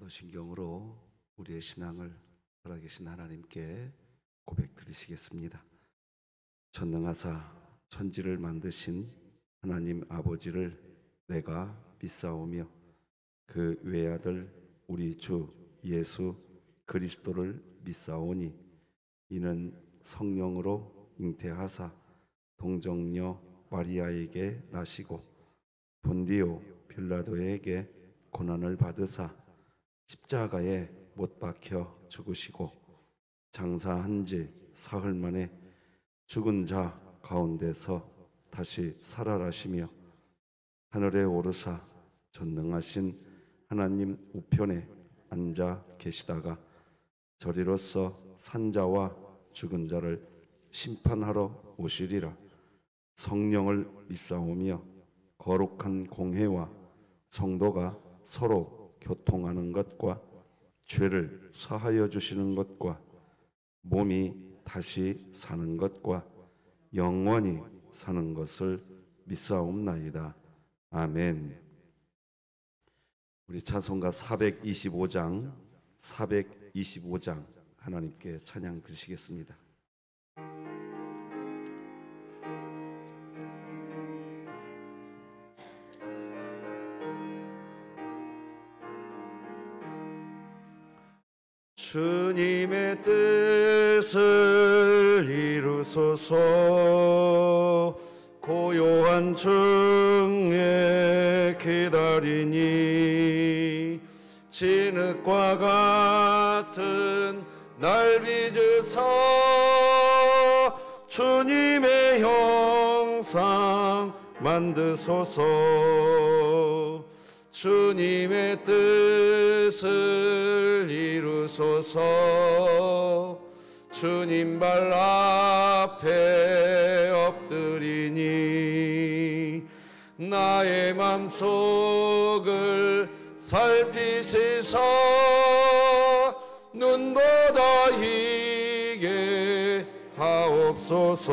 사도신경으로 우리의 신앙을 살아계신 하나님께 고백드리시겠습니다. 전능하사 천지를 만드신 하나님 아버지를 내가 믿사오며 그 외아들 우리 주 예수 그리스도를 믿사오니 이는 성령으로 잉태하사 동정녀 마리아에게 나시고 본디오 빌라도에게 고난을 받으사 십자가에 못 박혀 죽으시고 장사한 지 사흘 만에 죽은 자 가운데서 다시 살아나시며 하늘에 오르사 전능하신 하나님 우편에 앉아 계시다가 저리로서 산자와 죽은 자를 심판하러 오시리라. 성령을 믿사오며 거룩한 공회와 성도가 서로 교통하는 것과 죄를 사하여 주시는 것과 몸이 다시 사는 것과 영원히 사는 것을 믿사옵나이다. 아멘. 우리 찬송가 425장 하나님께 찬양 드리시겠습니다. 주님의 뜻을 이루소서. 고요한 중에 기다리니 진흙과 같은 날 빚으사 주님의 형상 만드소서. 주님의 뜻을 이루소서. 주님 발 앞에 엎드리니 나의 맘속을 살피시사 눈보다 희게 하옵소서.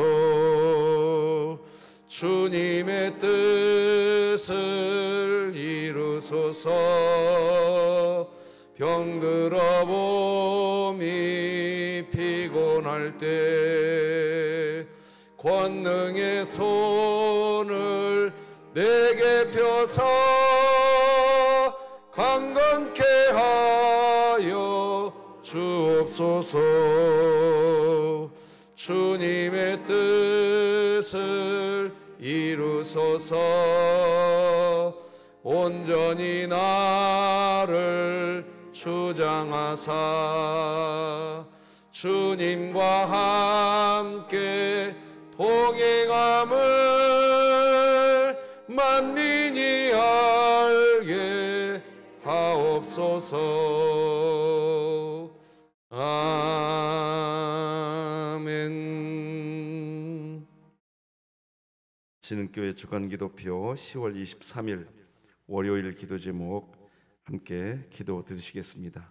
주님의 뜻을 이루소서. 병들어 몸이 피곤할 때 권능의 손을 내게 펴서 강건케 하여 주옵소서. 주님의 뜻을 이루소서. 온전히 나를 주장하사 주님과 함께 동행함을 만민이 알게 하옵소서. 아멘. 진흥교회 주간기도표 10월 23일 월요일 기도 제목 함께 기도 드리시겠습니다.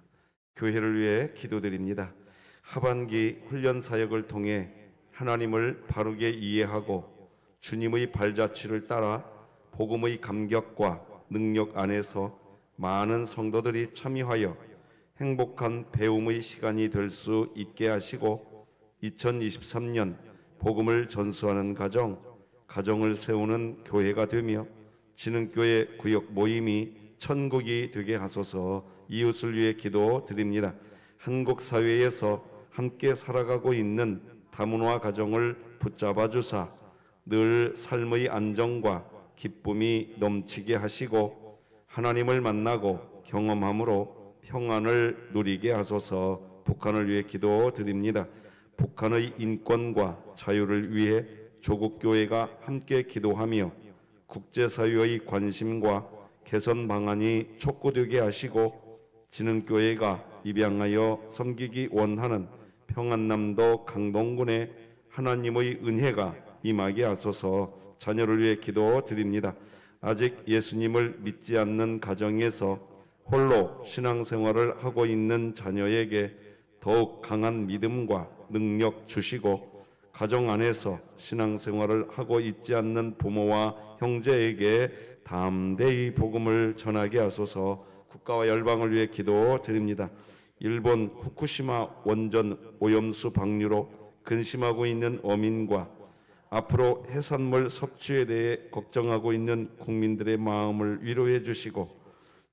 교회를 위해 기도드립니다. 하반기 훈련 사역을 통해 하나님을 바르게 이해하고 주님의 발자취를 따라 복음의 감격과 능력 안에서 많은 성도들이 참여하여 행복한 배움의 시간이 될 수 있게 하시고 2023년 복음을 전수하는 가정을 세우는 교회가 되며 진흥교회 구역 모임이 천국이 되게 하소서. 이웃을 위해 기도드립니다. 한국 사회에서 함께 살아가고 있는 다문화 가정을 붙잡아 주사 늘 삶의 안정과 기쁨이 넘치게 하시고 하나님을 만나고 경험함으로 평안을 누리게 하소서. 북한을 위해 기도드립니다. 북한의 인권과 자유를 위해 조국교회가 함께 기도하며 국제사회의 관심과 개선 방안이 촉구되게 하시고 진흥교회가 입양하여 섬기기 원하는 평안남도 강동군에 하나님의 은혜가 임하게 하소서. 자녀를 위해 기도드립니다. 아직 예수님을 믿지 않는 가정에서 홀로 신앙생활을 하고 있는 자녀에게 더욱 강한 믿음과 능력 주시고 가정 안에서 신앙생활을 하고 있지 않는 부모와 형제에게 담대히 복음을 전하게 하소서. 국가와 열방을 위해 기도드립니다. 일본 후쿠시마 원전 오염수 방류로 근심하고 있는 어민과 앞으로 해산물 섭취에 대해 걱정하고 있는 국민들의 마음을 위로해 주시고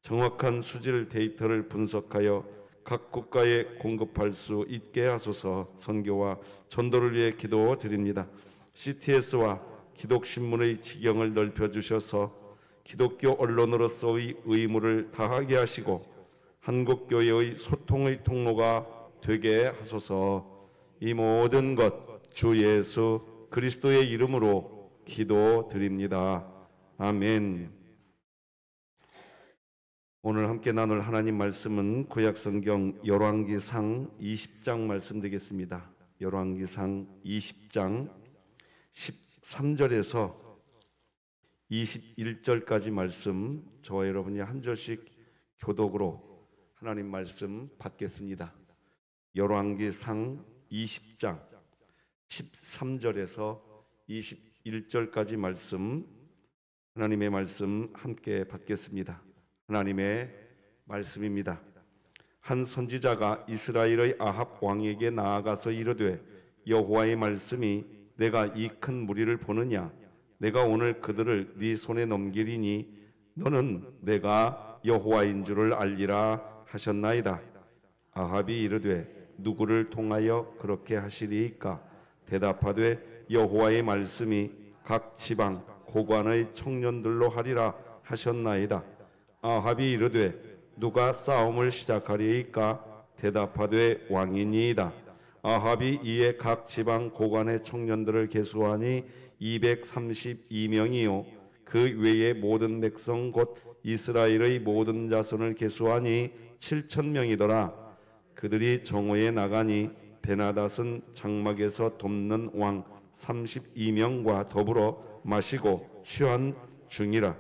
정확한 수질 데이터를 분석하여 각 국가에 공급할 수 있게 하소서. 선교와 전도를 위해 기도드립니다. CTS와 기독신문의 지경을 넓혀주셔서 기독교 언론으로서의 의무를 다하게 하시고 한국교회의 소통의 통로가 되게 하소서. 이 모든 것 주 예수 그리스도의 이름으로 기도드립니다. 아멘. 오늘 함께 나눌 하나님 말씀은 구약성경 열왕기상 20장 말씀 되겠습니다. 열왕기상 20장 13절에서 21절까지 말씀, 저와 여러분이 한 절씩 교독으로 하나님 말씀 받겠습니다. 열왕기상 20장 13절에서 21절까지 말씀, 하나님의 말씀 함께 받겠습니다. 하나님의 말씀입니다. 한 선지자가 이스라엘의 아합 왕에게 나아가서 이르되 여호와의 말씀이 내가 이 큰 무리를 보느냐? 내가 오늘 그들을 네 손에 넘기리니 너는 내가 여호와인 줄을 알리라 하셨나이다. 아합이 이르되 누구를 통하여 그렇게 하시리이까? 대답하되 여호와의 말씀이 각 지방 고관의 청년들로 하리라 하셨나이다. 아합이 이르되 누가 싸움을 시작하리이까? 대답하되 왕이니이다. 아합이 이에 각 지방 고관의 청년들을 계수하니 232명이요 그 외의 모든 백성 곧 이스라엘의 모든 자손을 계수하니 7,000명이더라. 그들이 정오에 나가니 베나닷은 장막에서 돕는 왕 32명과 더불어 마시고 취한 중이라.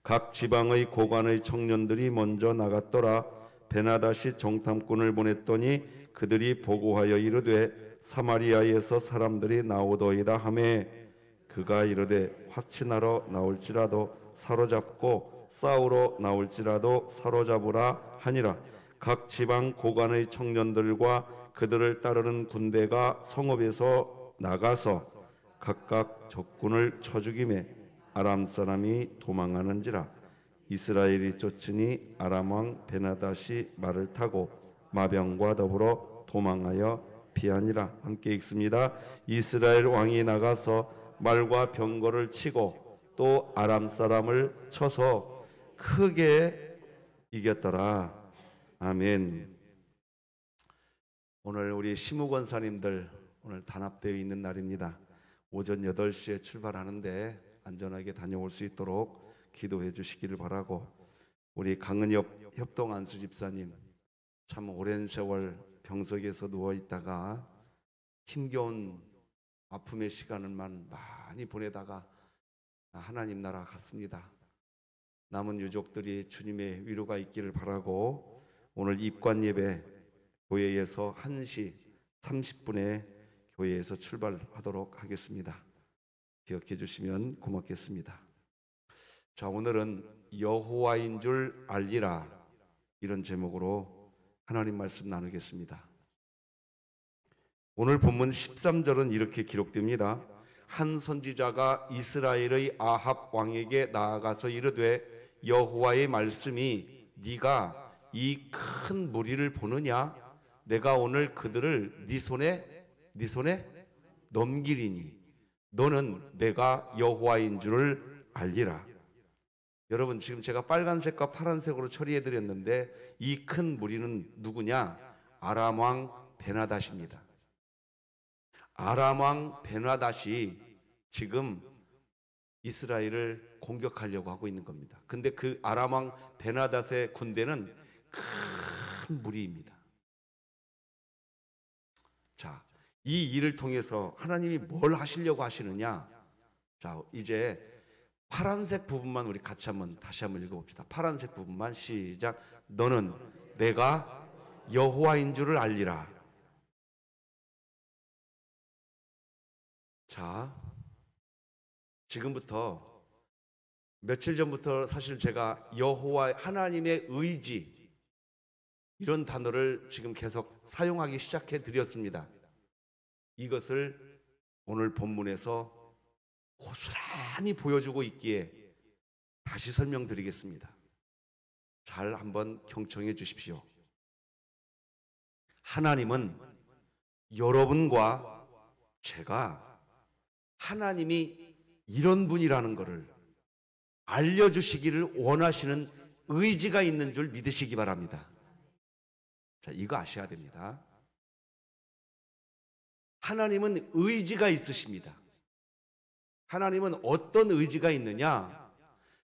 각 지방의 고관의 청년들이 먼저 나갔더라. 베나닷이 정탐꾼을 보냈더니 그들이 보고하여 이르되 사마리아에서 사람들이 나오더이다 하매 그가 이르되 화친하러 나올지라도 사로잡고 싸우러 나올지라도 사로잡으라 하니라. 각 지방 고관의 청년들과 그들을 따르는 군대가 성읍에서 나가서 각각 적군을 쳐 죽이매 아람 사람이 도망하는지라. 이스라엘이 쫓으니 아람 왕 베나닷이 말을 타고 마병과 더불어 도망하여 피하니라. 함께 읽습니다. 이스라엘 왕이 나가서 말과 병거를 치고 또 아람 사람을 쳐서 크게 이겼더라. 아멘. 오늘 우리 시무권사님들 오늘 단합되어 있는 날입니다. 오전 8시에 출발하는데 안전하게 다녀올 수 있도록 기도해 주시기를 바라고, 우리 강은엽 협동안수 집사님 참 오랜 세월 병석에서 누워있다가 힘겨운 아픔의 시간을만 많이 보내다가 하나님 나라 갔습니다. 남은 유족들이 주님의 위로가 있기를 바라고, 오늘 입관 예배 교회에서 1시 30분에 교회에서 출발하도록 하겠습니다. 기억해 주시면 고맙겠습니다. 자, 오늘은 여호와인 줄 알리라, 이런 제목으로 하나님 말씀 나누겠습니다. 오늘 본문 13절은 이렇게 기록됩니다. 한 선지자가 이스라엘의 아합 왕에게 나아가서 이르되 여호와의 말씀이 네가 이 큰 무리를 보느냐? 내가 오늘 그들을 네 손에 넘기리니 너는 내가 여호와인 줄을 알리라. 여러분, 지금 제가 빨간색과 파란색으로 처리해 드렸는데 이 큰 무리는 누구냐? 아람 왕 베나닷입니다. 아람 왕 베나닷이 지금 이스라엘을 공격하려고 하고 있는 겁니다. 근데 그 아람 왕 베나닷의 군대는 큰 무리입니다. 자, 이 일을 통해서 하나님이 뭘 하시려고 하시느냐? 자, 이제 파란색 부분만 우리 같이 다시 한번 읽어봅시다. 파란색 부분만 시작. 너는 내가 여호와인 줄을 알리라. 자, 지금부터 며칠 전부터 사실 제가 여호와 하나님의 의지 이런 단어를 지금 계속 사용하기 시작해 드렸습니다. 이것을 오늘 본문에서 고스란히 보여주고 있기에 다시 설명드리겠습니다. 잘 한번 경청해 주십시오. 하나님은 여러분과 제가 하나님이 이런 분이라는 것을 알려주시기를 원하시는 의지가 있는 줄 믿으시기 바랍니다. 자, 이거 아셔야 됩니다. 하나님은 의지가 있으십니다. 하나님은 어떤 의지가 있느냐?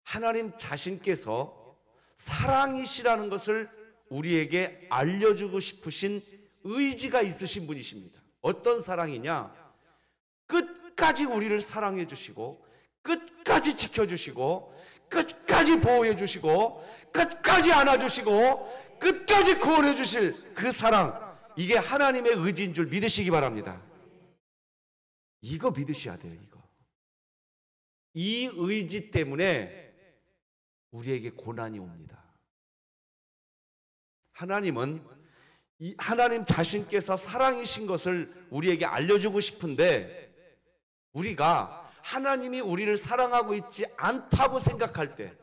하나님 자신께서 사랑이시라는 것을 우리에게 알려주고 싶으신 의지가 있으신 분이십니다. 어떤 사랑이냐? 끝까지 우리를 사랑해 주시고, 끝까지 지켜주시고, 끝까지 보호해 주시고, 끝까지 안아주시고, 끝까지 구원해 주실 그 사랑, 이게 하나님의 의지인 줄 믿으시기 바랍니다. 이거 믿으셔야 돼요. 이거. 이 의지 때문에 우리에게 고난이 옵니다. 하나님은 하나님 자신께서 사랑이신 것을 우리에게 알려주고 싶은데, 우리가 하나님이 우리를 사랑하고 있지 않다고 생각할 때,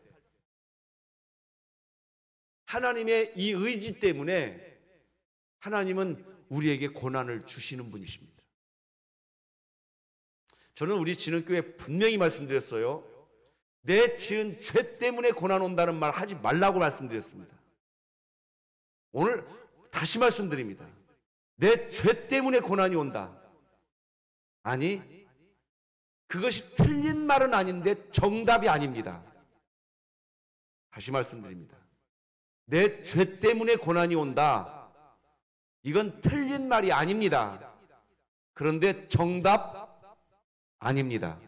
하나님의 이 의지 때문에 하나님은 우리에게 고난을 주시는 분이십니다. 저는 우리 진흥교회 분명히 말씀드렸어요. 내 지은 죄 때문에 고난 온다는 말 하지 말라고 말씀드렸습니다. 오늘 다시 말씀드립니다. 내 죄 때문에 고난이 온다. 아니, 그것이 틀린 말은 아닌데 정답이 아닙니다. 다시 말씀드립니다. 내 죄 때문에 고난이 온다. 이건 틀린 말이 아닙니다. 그런데 정답 아닙니다.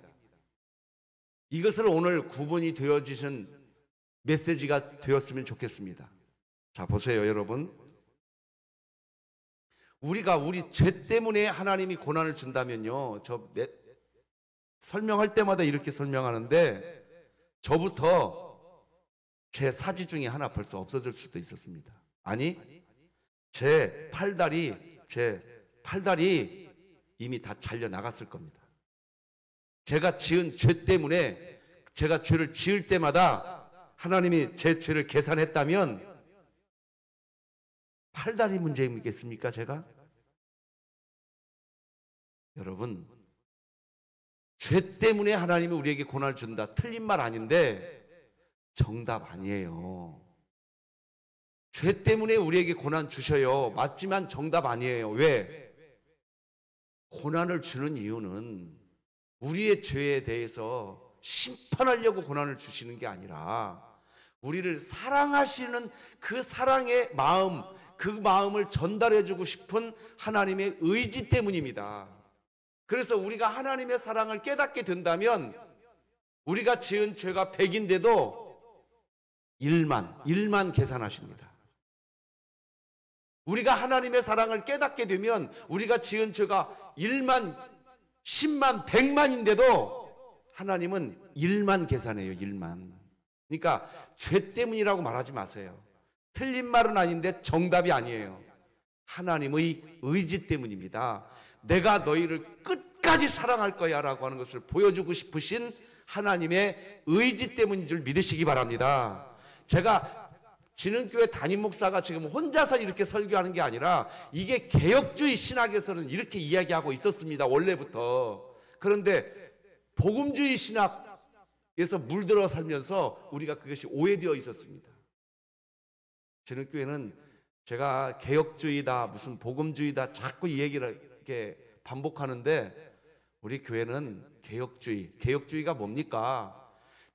이것을 오늘 구분이 되어지신 메시지가 되었으면 좋겠습니다. 자, 보세요, 여러분. 우리가 우리 죄 때문에 하나님이 고난을 준다면요, 설명할 때마다 이렇게 설명하는데, 저부터 제 사지 중에 하나 벌써 없어질 수도 있었습니다. 아니, 제 팔다리 이미 다 잘려 나갔을 겁니다. 제가 지은 죄 때문에, 제가 죄를 지을 때마다 하나님이 제 죄를 계산했다면 팔다리 문제이겠습니까, 제가? 여러분, 죄 때문에 하나님이 우리에게 고난을 준다. 틀린 말 아닌데 정답 아니에요. 죄 때문에 우리에게 고난 주셔요. 맞지만 정답 아니에요. 왜? 고난을 주는 이유는 우리의 죄에 대해서 심판하려고 고난을 주시는 게 아니라 우리를 사랑하시는 그 사랑의 마음, 그 마음을 전달해주고 싶은 하나님의 의지 때문입니다. 그래서 우리가 하나님의 사랑을 깨닫게 된다면 우리가 지은 죄가 100인데도 1만 계산하십니다. 우리가 하나님의 사랑을 깨닫게 되면 우리가 지은 죄가 1만, 10만, 100만인데도 하나님은 1만 계산해요. 1만. 그러니까 죄 때문이라고 말하지 마세요. 틀린 말은 아닌데 정답이 아니에요. 하나님의 의지 때문입니다. 내가 너희를 끝까지 사랑할 거야 라고 하는 것을 보여주고 싶으신 하나님의 의지 때문인 줄 믿으시기 바랍니다. 제가 진흥교회 담임 목사가 지금 혼자서 이렇게 설교하는 게 아니라 이게 개혁주의 신학에서는 이렇게 이야기하고 있었습니다. 원래부터. 그런데 복음주의 신학에서 물들어 살면서 우리가 그것이 오해되어 있었습니다. 진흥교회는 제가 개혁주의다, 무슨 복음주의다 자꾸 이 얘기를 이렇게 반복하는데 우리 교회는 개혁주의가 뭡니까?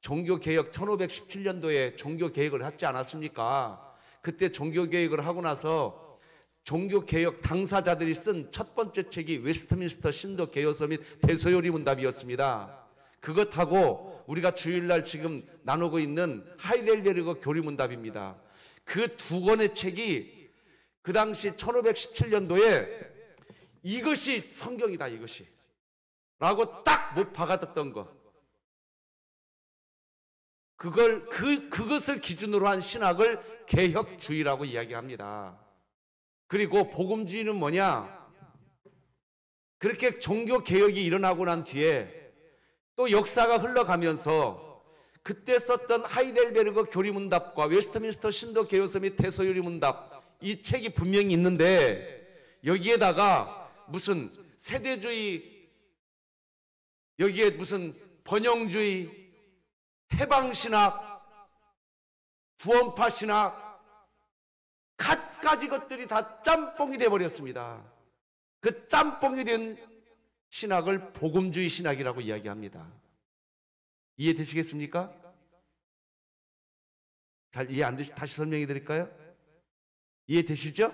종교개혁 1517년도에 종교개혁을 했지 않았습니까? 그때 종교개혁을 하고 나서 종교개혁 당사자들이 쓴 첫 번째 책이 웨스트민스터 신도 개요서 및 대소요리 문답이었습니다. 그것하고 우리가 주일날 지금 나누고 있는 하이델베르그 교리문답입니다. 그 두 권의 책이 그 당시 1517년도에 이것이 성경이다, 이것이 라고 딱 못 박아뒀던 거. 그것을 기준으로 한 신학을 개혁주의라고 이야기합니다. 그리고 복음주의는 뭐냐? 그렇게 종교 개혁이 일어나고 난 뒤에 또 역사가 흘러가면서 그때 썼던 하이델베르그 교리문답과 웨스트민스터 신도 개요서 및 대소요리 문답, 이 책이 분명히 있는데 여기에다가 무슨 세대주의, 여기에 무슨 번영주의, 해방신학, 구원파 신학, 갖가지 것들이 다 짬뽕이 돼버렸습니다. 그 짬뽕이 된 신학을 복음주의 신학이라고 이야기합니다. 이해되시겠습니까? 잘 이해 안 되시, 다시 설명해 드릴까요? 이해되시죠?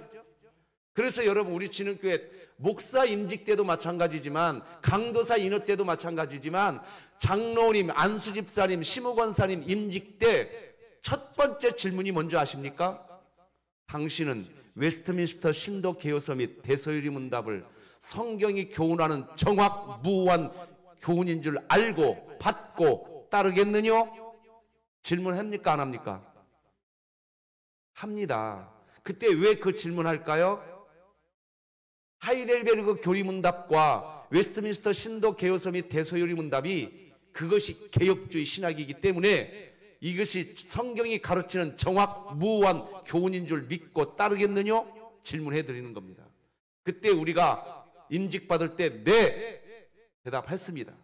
그래서 여러분, 우리 진흥교회 목사 임직 때도 마찬가지지만, 강도사 인허 때도 마찬가지지만, 장로님, 안수집사님, 시무권사님 임직 때 첫 번째 질문이 뭔지 아십니까? 당신은 웨스트민스터 신도 개요서 및 대소요리 문답을 성경이 교훈하는 정확무한 교훈인 줄 알고 받고 따르겠느냐? 질문합니까? 안 합니까? 합니다. 그때 왜 그 질문할까요? 하이델베르그 교리문답과 웨스트민스터 신도 개요서 및 대소요리 문답이 그것이 개혁주의 신학이기 때문에 이것이 성경이 가르치는 정확무한 교훈인 줄 믿고 따르겠느냐? 질문해 드리는 겁니다. 그때 우리가 임직받을 때 네 대답했습니다.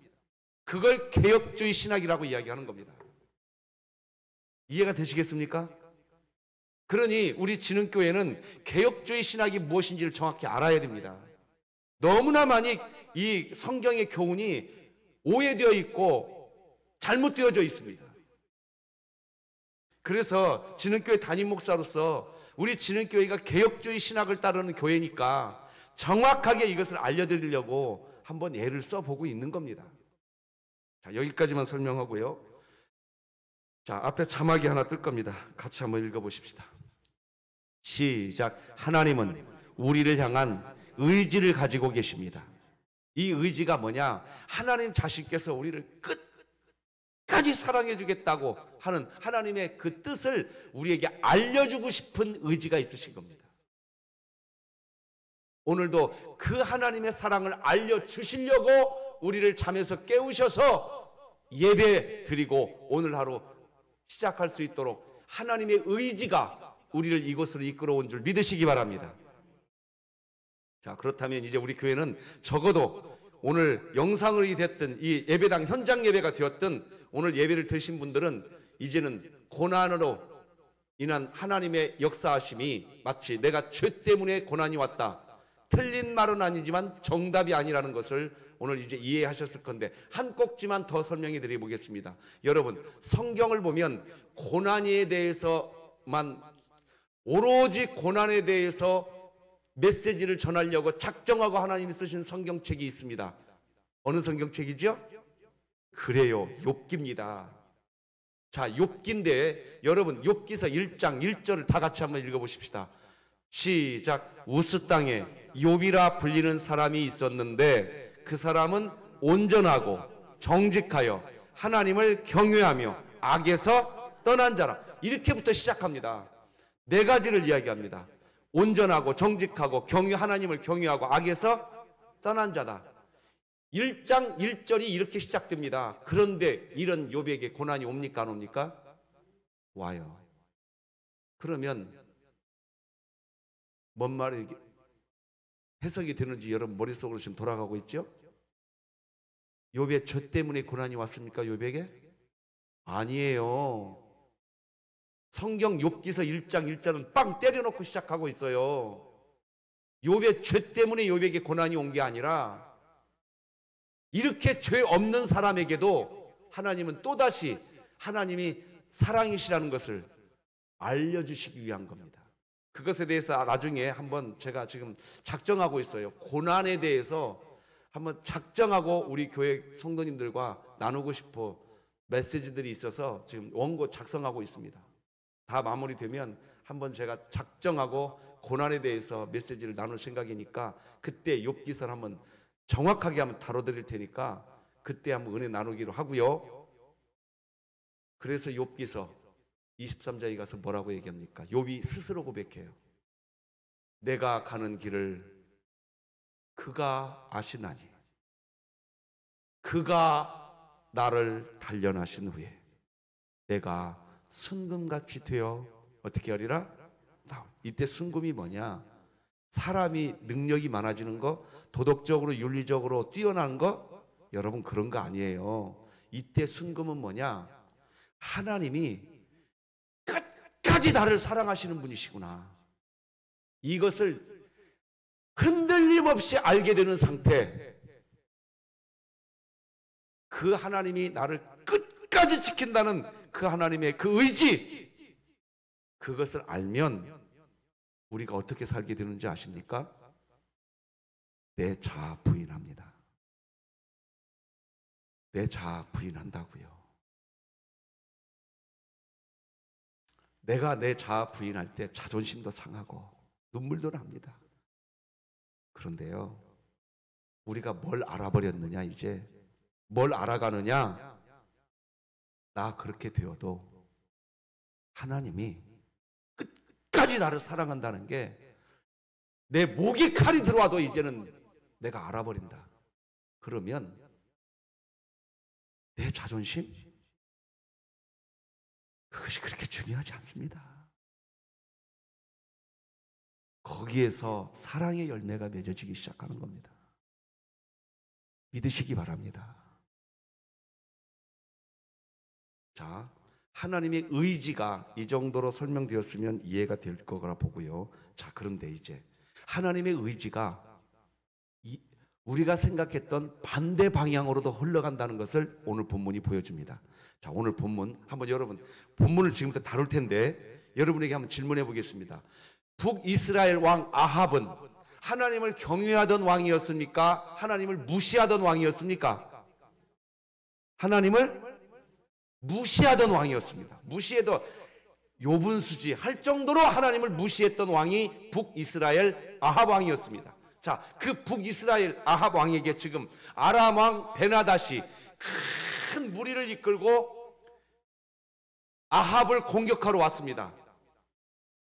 그걸 개혁주의 신학이라고 이야기하는 겁니다. 이해가 되시겠습니까? 그러니 우리 진흥교회는 개혁주의 신학이 무엇인지를 정확히 알아야 됩니다. 너무나 많이 이 성경의 교훈이 오해되어 있고 잘못되어져 있습니다. 그래서 진흥교회 담임 목사로서 우리 진흥교회가 개혁주의 신학을 따르는 교회니까 정확하게 이것을 알려드리려고 한번 예를 써보고 있는 겁니다. 자, 여기까지만 설명하고요. 자, 앞에 자막이 하나 뜰 겁니다. 같이 한번 읽어보십시다. 시작. 하나님은 우리를 향한 의지를 가지고 계십니다. 이 의지가 뭐냐? 하나님 자신께서 우리를 끝까지 사랑해 주겠다고 하는 하나님의 그 뜻을 우리에게 알려주고 싶은 의지가 있으신 겁니다. 오늘도 그 하나님의 사랑을 알려주시려고 우리를 잠에서 깨우셔서 예배 드리고 오늘 하루 시작할 수 있도록 하나님의 의지가 우리를 이곳으로 이끌어온 줄 믿으시기 바랍니다. 자, 그렇다면 이제 우리 교회는 적어도 오늘 영상이 됐든 이 예배당 현장 예배가 되었든 오늘 예배를 드신 분들은 이제는 고난으로 인한 하나님의 역사하심이 마치 내가 죄 때문에 고난이 왔다, 틀린 말은 아니지만 정답이 아니라는 것을 오늘 이제 이해하셨을 건데 한 꼭지만 더 설명해 드려 보겠습니다. 여러분, 성경을 보면 고난에 대해서만, 오로지 고난에 대해서 메시지를 전하려고 작정하고 하나님이 쓰신 성경책이 있습니다. 어느 성경책이죠? 그래요, 욥기입니다. 자, 욥기인데 여러분, 욥기서 1장 1절을 다 같이 한번 읽어보십시다. 시작. 우스 땅에 욥이라 불리는 사람이 있었는데 그 사람은 온전하고 정직하여 하나님을 경외하며 악에서 떠난 자라. 이렇게부터 시작합니다. 네 가지를 이야기합니다. 온전하고 정직하고 하나님을 경외하고 악에서 떠난 자다. 1장 1절이 이렇게 시작됩니다. 그런데 이런 욥에게 고난이 옵니까 안 옵니까? 와요. 그러면 뭔 말이 해석이 되는지 여러분 머릿속으로 지금 돌아가고 있죠? 욥의 죄 때문에 고난이 왔습니까? 욥에게? 아니에요. 성경 욥기서 1장 1절은 빵 때려놓고 시작하고 있어요. 욥의 죄 때문에 욥에게 고난이 온 게 아니라 이렇게 죄 없는 사람에게도 하나님은 또다시 하나님이 사랑이시라는 것을 알려주시기 위한 겁니다. 그것에 대해서 나중에 한번 제가 지금 작정하고 있어요. 고난에 대해서 한번 작정하고 우리 교회 성도님들과 나누고 싶어 메시지들이 있어서 지금 원고 작성하고 있습니다. 다 마무리되면 한번 제가 작정하고 고난에 대해서 메시지를 나눌 생각이니까 그때 욥기서를 한번 정확하게 한번 다뤄드릴 테니까 그때 한번 은혜 나누기로 하고요. 그래서 욥기서 23장에 가서 뭐라고 얘기합니까? 욥이 스스로 고백해요. 내가 가는 길을 그가 아시나니 그가 나를 단련하신 후에 내가 순금같이 되어 어떻게 하리라? 이때 순금이 뭐냐? 사람이 능력이 많아지는 거, 도덕적으로 윤리적으로 뛰어난 거, 여러분 그런 거 아니에요. 이때 순금은 뭐냐? 하나님이 끝까지 나를 사랑하시는 분이시구나. 이것을 흔들림 없이 알게 되는 상태. 그 하나님이 나를 끝까지 지킨다는 그 하나님의 그 의지, 그것을 알면 우리가 어떻게 살게 되는지 아십니까? 내 자아 부인합니다. 내 자아 부인한다고요. 내가 내 자아 부인할 때 자존심도 상하고 눈물도 납니다. 그런데요, 우리가 뭘 알아버렸느냐? 이제 뭘 알아가느냐? 나 그렇게 되어도 하나님이 끝까지 나를 사랑한다는 게 내 목에 칼이 들어와도 이제는 내가 알아버린다. 그러면 내 자존심? 그것이 그렇게 중요하지 않습니다. 거기에서 사랑의 열매가 맺어지기 시작하는 겁니다. 믿으시기 바랍니다. 자, 하나님의 의지가 이 정도로 설명되었으면 이해가 될 거라 보고요. 자, 그런데 이제 하나님의 의지가 우리가 생각했던 반대 방향으로도 흘러간다는 것을 오늘 본문이 보여줍니다. 자, 오늘 본문 한번 여러분, 본문을 지금부터 다룰 텐데 여러분에게 한번 질문해 보겠습니다. 북이스라엘 왕 아합은 하나님을 경외하던 왕이었습니까? 하나님을 무시하던 왕이었습니까? 하나님을 무시하던 왕이었습니다. 무시해도 요분수지 할 정도로 하나님을 무시했던 왕이 북이스라엘 아합 왕이었습니다. 자, 그 북이스라엘 아합 왕에게 지금 아람 왕 베나닷이 큰 무리를 이끌고 아합을 공격하러 왔습니다.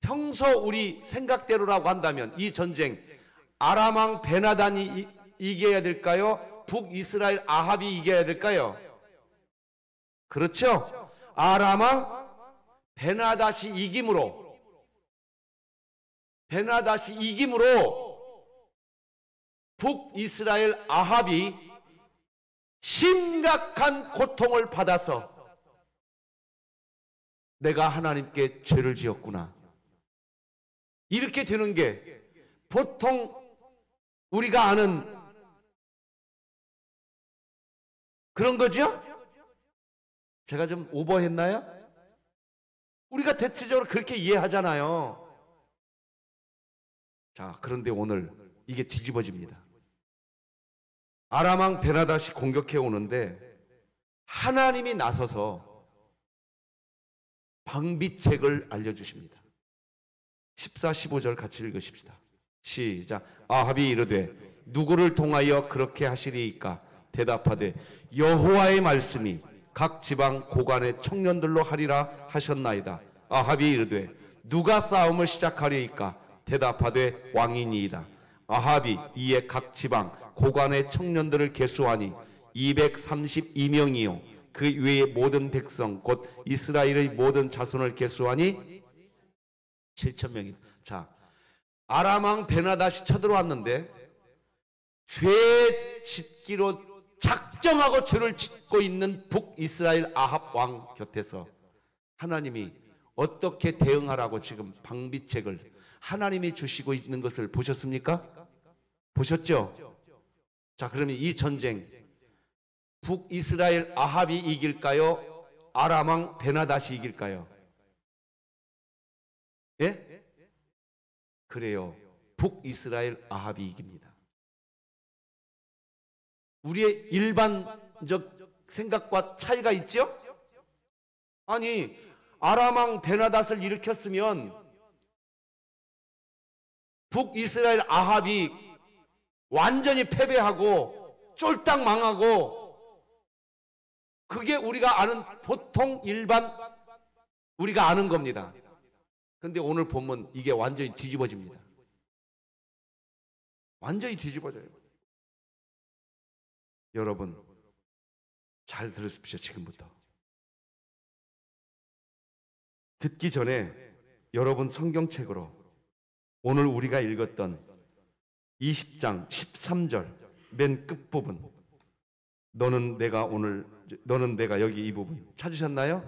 평소 우리 생각대로라고 한다면 이 전쟁 아람 왕 베나닷이 이겨야 될까요? 북이스라엘 아합이 이겨야 될까요? 그렇죠? 아람 왕 베나닷이 이김으로 북이스라엘 아합이 심각한 고통을 받아서 내가 하나님께 죄를 지었구나, 이렇게 되는 게 보통 우리가 아는 그런 거죠? 제가 좀 오버했나요? 우리가 대체적으로 그렇게 이해하잖아요. 자, 그런데 오늘 이게 뒤집어집니다. 아람 왕 베나닷이 공격해 오는데 하나님이 나서서 방비책을 알려주십니다. 14, 15절 같이 읽으십시다. 시작. 아합이 이르되 누구를 통하여 그렇게 하시리이까? 대답하되 여호와의 말씀이 각 지방 고관의 청년들로 하리라 하셨나이다. 아합이 이르되 누가 싸움을 시작하리이까? 대답하되 왕이니이다. 아합이 이에 각 지방 고관의 청년들을 계수하니 232명이요 그 외의 모든 백성 곧 이스라엘의 모든 자손을 계수하니 7,000명이다. 자, 아람 왕 베나닷이 쳐들어왔는데 죄 짓기로 작정하고 죄를 짓고 있는 북이스라엘 아합 왕 곁에서 하나님이 어떻게 대응하라고 지금 방비책을 하나님이 주시고 있는 것을 보셨습니까? 보셨죠? 자, 그러면 이 전쟁 북이스라엘 아합이 이길까요? 아람 왕 베나닷이 이길까요? 예? 그래요. 북이스라엘 아합이 이깁니다. 우리의 일반적 생각과 차이가 있죠? 아니, 아람 왕 베나닷을 일으켰으면 북이스라엘 아합이 완전히 패배하고 쫄딱 망하고 그게 우리가 아는 보통 일반 우리가 아는 겁니다. 근데 오늘 보면 이게 완전히 뒤집어집니다. 완전히 뒤집어져요. 여러분 잘 들으십시오. 지금부터 듣기 전에 여러분 성경책으로 오늘 우리가 읽었던 20장 13절 맨 끝부분, 너는 내가 여기 이 부분 찾으셨나요?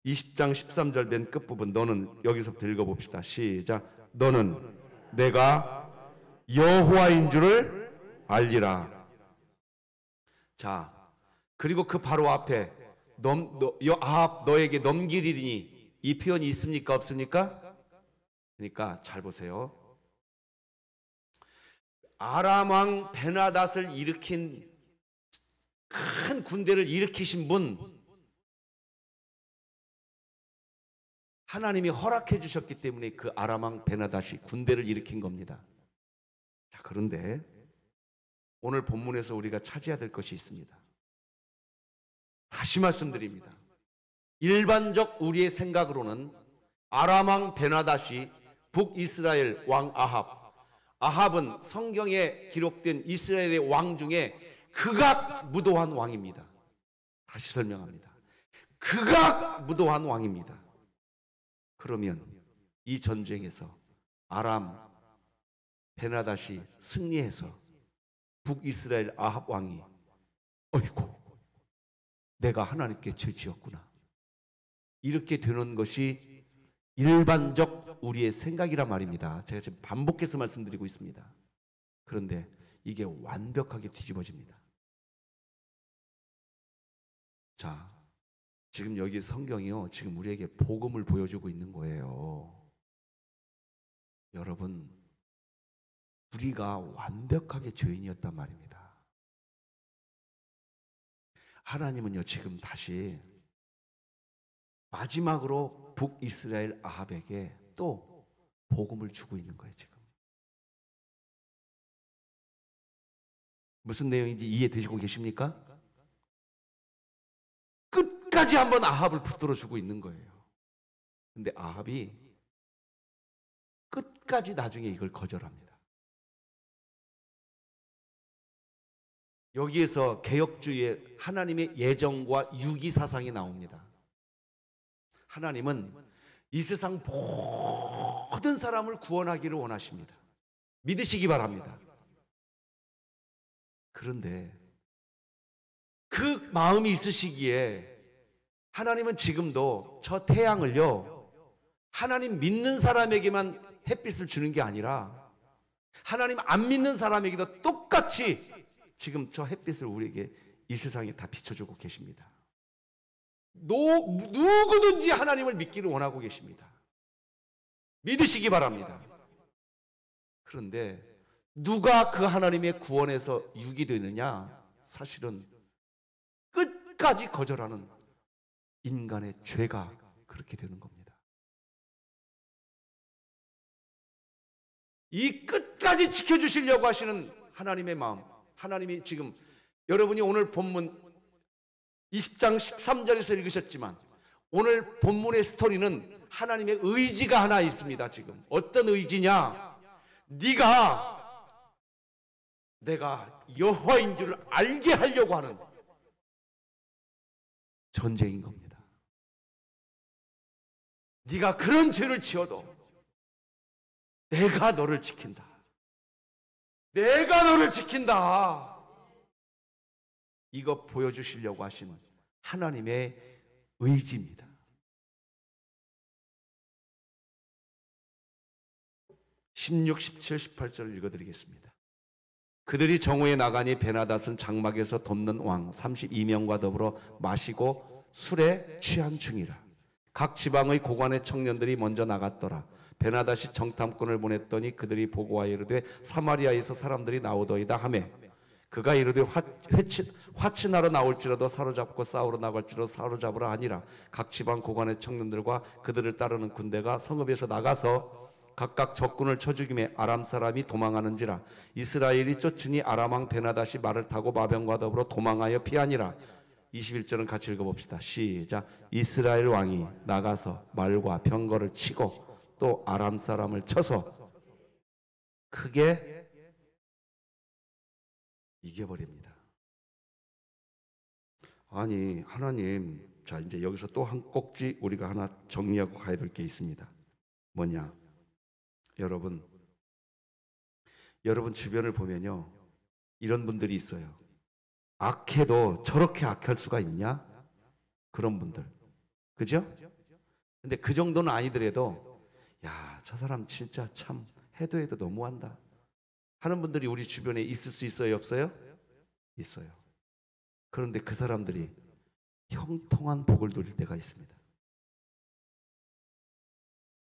20장 13절 맨 끝부분, 너는 여기서부터 읽어봅시다. 시작. 너는 내가 여호와인 줄을 알리라. 자, 그리고 그 바로 앞에 아합 너에게 넘기리니, 이 표현이 있습니까 없습니까? 그러니까 잘 보세요. 아람 왕 베나닷을 일으킨 큰 군대를 일으키신 분, 하나님이 허락해 주셨기 때문에 그 아람 왕 베나닷이 군대를 일으킨 겁니다. 자, 그런데 오늘 본문에서 우리가 찾아야 될 것이 있습니다. 다시 말씀드립니다. 일반적 우리의 생각으로는 아람 왕 베나닷이 북이스라엘 왕 아합은 성경에 기록된 이스라엘의 왕 중에 극악무도한 왕입니다. 다시 설명합니다. 극악무도한 왕입니다. 그러면 이 전쟁에서 아람 베나닷이 승리해서 북이스라엘 아합 왕이 어이구 내가 하나님께 죄 지었구나, 이렇게 되는 것이 일반적 우리의 생각이란 말입니다. 제가 지금 반복해서 말씀드리고 있습니다. 그런데 이게 완벽하게 뒤집어집니다. 자, 지금 여기 성경이요, 지금 우리에게 복음을 보여주고 있는 거예요. 여러분, 우리가 완벽하게 죄인이었단 말입니다. 하나님은요, 지금 다시 마지막으로 북이스라엘 아합에게 또 복음을 주고 있는 거예요. 지금 무슨 내용인지 이해되시고 계십니까? 끝까지 한번 아합을 붙들어 주고 있는 거예요. 근데 아합이 끝까지 나중에 이걸 거절합니다. 여기에서 개혁주의의 하나님의 예정과 유기사상이 나옵니다. 하나님은 이 세상 모든 사람을 구원하기를 원하십니다. 믿으시기 바랍니다. 그런데 그 마음이 있으시기에 하나님은 지금도 저 태양을요, 하나님 믿는 사람에게만 햇빛을 주는 게 아니라 하나님 안 믿는 사람에게도 똑같이 지금 저 햇빛을 우리에게 이 세상에 다 비춰주고 계십니다. 누구든지 하나님을 믿기를 원하고 계십니다. 믿으시기 바랍니다. 그런데 누가 그 하나님의 구원에서 유기되느냐? 사실은 끝까지 거절하는 인간의 죄가 그렇게 되는 겁니다. 이 끝까지 지켜주시려고 하시는 하나님의 마음, 하나님이 지금 여러분이 오늘 본문 20장 13절에서 읽으셨지만 오늘 본문의 스토리는 하나님의 의지가 하나 있습니다. 지금 어떤 의지냐? 내가 여호와인 줄을 알게 하려고 하는 전쟁인 겁니다. 네가 그런 죄를 지어도 내가 너를 지킨다. 내가 너를 지킨다. 이거 보여주시려고 하신 하나님의 의지입니다. 16, 17, 18절을 읽어드리겠습니다. 그들이 정오에 나가니 베나닷은 장막에서 돕는 왕 32명과 더불어 마시고 술에 취한 중이라. 각 지방의 고관의 청년들이 먼저 나갔더라. 베나닷이 정탐꾼을 보냈더니 그들이 보고하여 이르되 사마리아에서 사람들이 나오더이다 하매, 그가 이르되 화친하러 나올지라도 사로잡고 싸우러 나갈지라도 사로잡으라 하니라. 각 지방 고관의 청년들과 그들을 따르는 군대가 성읍에서 나가서 각각 적군을 쳐 죽이매 아람 사람이 도망하는지라. 이스라엘이 쫓으니 아람 왕 베나닷이 말을 타고 마병과 더불어 도망하여 피하니라. 21절은 같이 읽어봅시다. 시작. 이스라엘 왕이 나가서 말과 병거를 치고 또 아람 사람을 쳐서 크게 이겨버립니다. 아니 하나님, 자 이제 여기서 또 한 꼭지 우리가 하나 정리하고 가야 될 게 있습니다. 뭐냐? 여러분 주변을 보면요, 이런 분들이 있어요. 악해도 저렇게 악할 수가 있냐? 그런 분들, 그죠? 근데 그 정도는 아니더라도 야, 저 사람 진짜 참 해도 너무한다 하는 분들이 우리 주변에 있을 수 있어요, 없어요? 있어요. 그런데 그 사람들이 형통한 복을 누릴 때가 있습니다.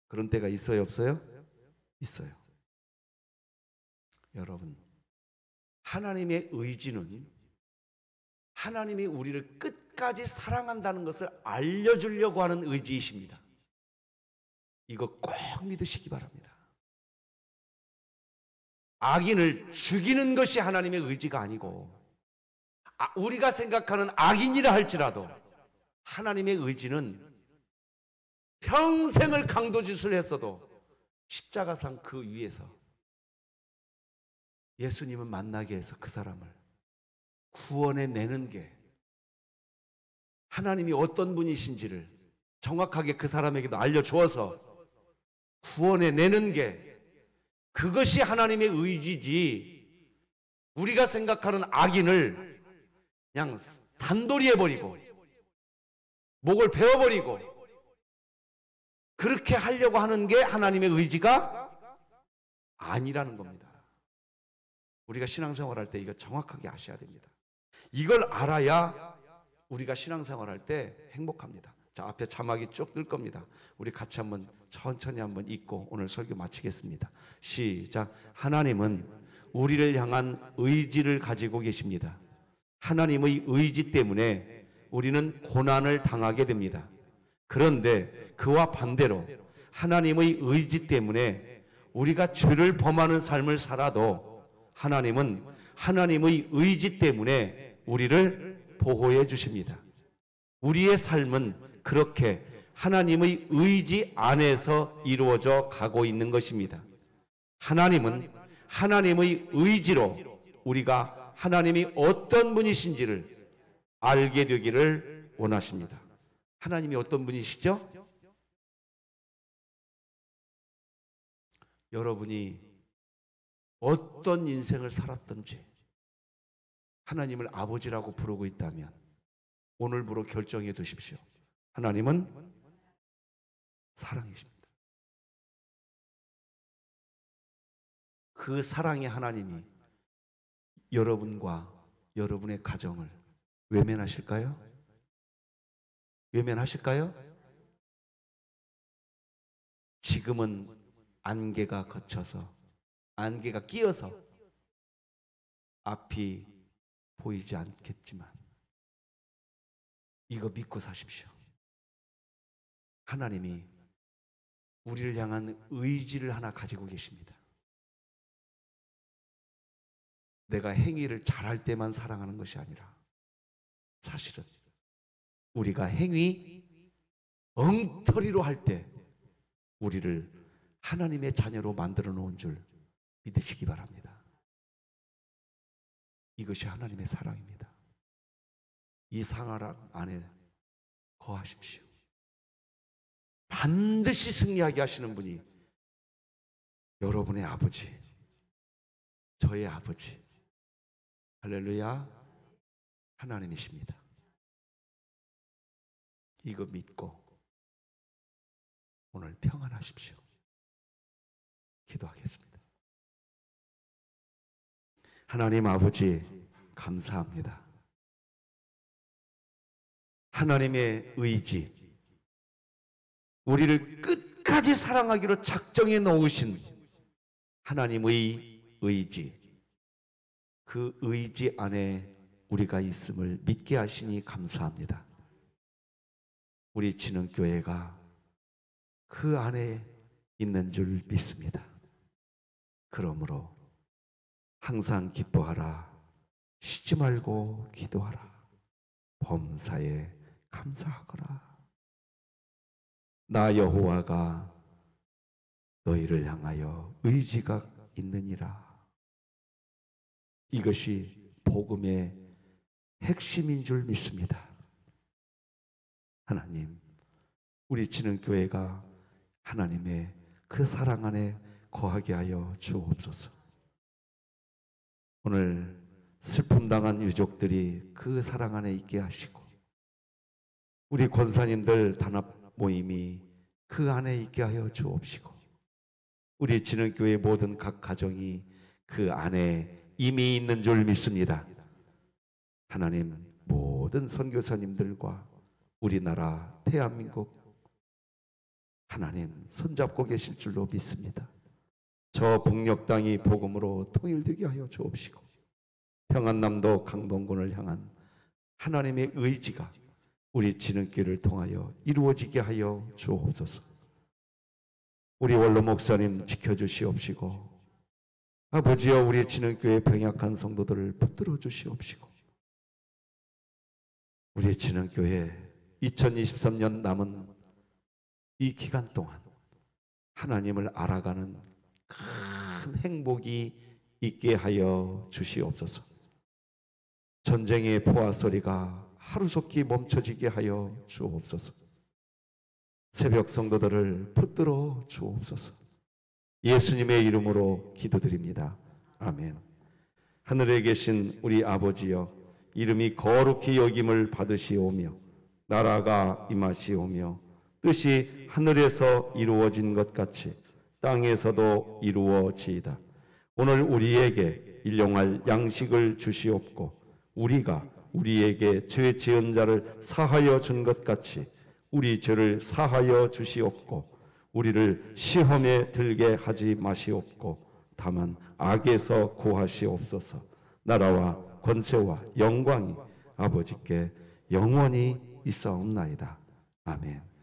그런 때가 있어요, 없어요? 있어요. 여러분, 하나님의 의지는 하나님이 우리를 끝까지 사랑한다는 것을 알려주려고 하는 의지이십니다. 이거 꼭 믿으시기 바랍니다. 악인을 죽이는 것이 하나님의 의지가 아니고, 우리가 생각하는 악인이라 할지라도 하나님의 의지는 평생을 강도짓을 했어도 십자가상 그 위에서 예수님을 만나게 해서 그 사람을 구원해 내는 게, 하나님이 어떤 분이신지를 정확하게 그 사람에게도 알려주어서 구원해 내는 게, 그것이 하나님의 의지지, 우리가 생각하는 악인을 그냥 단돌이 해버리고 목을 베어버리고 그렇게 하려고 하는 게 하나님의 의지가 아니라는 겁니다. 우리가 신앙생활할 때 이거 정확하게 아셔야 됩니다. 이걸 알아야 우리가 신앙생활할 때 행복합니다. 자, 앞에 자막이 쭉 뜰 겁니다. 우리 같이 한번 천천히 한번 읽고 오늘 설교 마치겠습니다. 시작. 하나님은 우리를 향한 의지를 가지고 계십니다. 하나님의 의지 때문에 우리는 고난을 당하게 됩니다. 그런데 그와 반대로 하나님의 의지 때문에 우리가 죄를 범하는 삶을 살아도 하나님은 하나님의 의지 때문에 우리를 보호해 주십니다. 우리의 삶은 그렇게 하나님의 의지 안에서 이루어져 가고 있는 것입니다. 하나님은 하나님의 의지로 우리가 하나님이 어떤 분이신지를 알게 되기를 원하십니다. 하나님이 어떤 분이시죠? 여러분이 어떤 인생을 살았든지 하나님을 아버지라고 부르고 있다면 오늘부로 결정해 두십시오. 하나님은 사랑이십니다. 그 사랑의 하나님이 여러분과 여러분의 가정을 외면하실까요? 외면하실까요? 지금은 안개가 걷혀서, 안개가 끼어서 앞이 보이지 않겠지만 이거 믿고 사십시오. 하나님이 우리를 향한 의지를 하나 가지고 계십니다. 내가 행위를 잘할 때만 사랑하는 것이 아니라 사실은 우리가 행위 엉터리로 할 때 우리를 하나님의 자녀로 만들어 놓은 줄 믿으시기 바랍니다. 이것이 하나님의 사랑입니다. 이 사랑 안에 거하십시오. 반드시 승리하게 하시는 분이 여러분의 아버지, 저의 아버지, 할렐루야, 하나님이십니다. 이거 믿고 오늘 평안하십시오. 기도하겠습니다. 하나님 아버지, 감사합니다. 하나님의 의지, 우리를 끝까지 사랑하기로 작정해 놓으신 하나님의 의지, 그 의지 안에 우리가 있음을 믿게 하시니 감사합니다. 우리 진흥교회가 그 안에 있는 줄 믿습니다. 그러므로 항상 기뻐하라, 쉬지 말고 기도하라. 범사에 감사하거라. 나 여호와가 너희를 향하여 의지가 있느니라. 이것이 복음의 핵심인 줄 믿습니다. 하나님, 우리 진흥교회가 하나님의 그 사랑 안에 거하게 하여 주옵소서. 오늘 슬픔 당한 유족들이 그 사랑 안에 있게 하시고, 우리 권사님들 단합 모임이 그 안에 있게 하여 주옵시고, 우리 진흥교회 모든 각 가정이 그 안에 이미 있는 줄 믿습니다. 하나님, 모든 선교사님들과 우리나라 대한민국 하나님 손잡고 계실 줄로 믿습니다. 저 북녘 땅이 복음으로 통일되게 하여 주옵시고, 평안남도 강동군을 향한 하나님의 의지가 우리 진흥교회를 통하여 이루어지게 하여 주옵소서. 우리 원로 목사님 지켜주시옵시고, 아버지여 우리 진흥교회 병약한 성도들을 붙들어 주시옵시고, 우리 진흥교회 2023년 남은 이 기간 동안 하나님을 알아가는 큰 행복이 있게 하여 주시옵소서. 전쟁의 포화 소리가 하루속히 멈춰지게 하여 주옵소서. 새벽 성도들을 붙들어 주옵소서. 예수님의 이름으로 기도드립니다. 아멘. 하늘에 계신 우리 아버지여, 이름이 거룩히 여김을 받으시오며 나라가 임하시오며 뜻이 하늘에서 이루어진 것 같이 땅에서도 이루어지이다. 오늘 우리에게 일용할 양식을 주시옵고, 우리가 우리에게 죄 지은 자를 사하여 준 것 같이 우리 죄를 사하여 주시옵고, 우리를 시험에 들게 하지 마시옵고, 다만 악에서 구하시옵소서. 나라와 권세와 영광이 아버지께 영원히 있사옵나이다. 아멘.